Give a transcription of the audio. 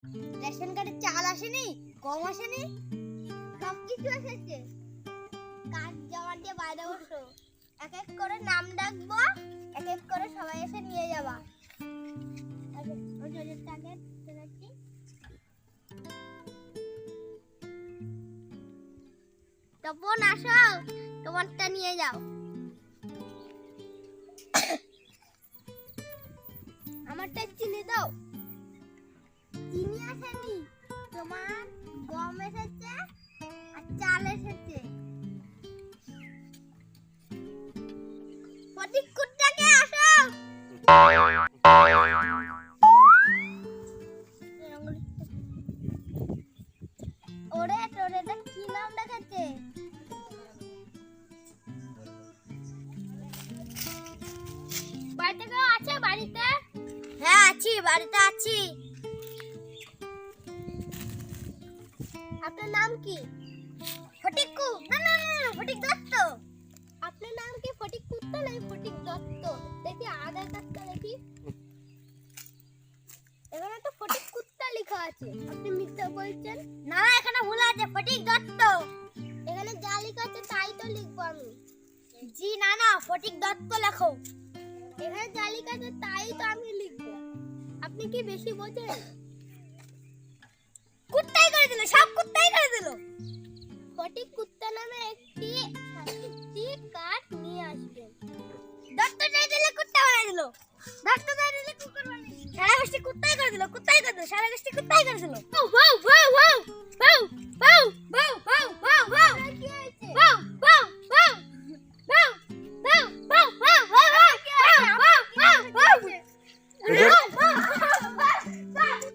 Ration কার্ডে চাল আসেনি, গম আসেনি, সব কিছু এসেছে। কার্ড জমা দিয়ে বাইরে বসো, এক এক করে নাম ডাকবো, এক এক করে সবাই এসে নিয়ে যাবা। তপন আসো, তোমারটা নিয়ে যাও। আমারটা চিনি দাও। চিনি আসেনি, তোমার গম এসেছে আর চাল এসেছে। ফটিককুটটাকে আসো। ওরে তোরে কি নাম দেখাচ্ছে? বাড়িতে কেউ আছে? বাড়িতে? হ্যাঁ আছি, বাড়িতে আছি। আপনার নাম কি? ফটিককু? না না না, ফটিক দত্ত। আপনার নাম কি ফটিক কুত্তা না ফটিক দত্ত? দেখি আধার কার্ডটা দেখি। এখানে তো ফটিক কুত্তা লেখা আছে। আপনি মিথ্যা বলছেন। না এখানে ভুল আছে, ফটিক দত্ত। এখানে যা লেখা আছে তাই তো লিখবো আমি। জি না না, ফটিক দত্ত লেখো। এখানে যা লেখা আছে তাই তো আমি লিখবো। আপনি কি বেশি বোঝেন? কুত্তাই করে দিল, সব কুত্তাই করে দিল। ফটিক কুত্তা নামে একটি কার্ড নিয়ে আসবেন। দত্ত চাই দিলে কুত্তা বানাই দিল, দত্ত চাই দিলে কুকুর বানাই দিল। সারা গোষ্ঠী কুত্তাই করে দিল, কুত্তাই করে দিল, সারা গোষ্ঠী কুত্তাই করে দিল।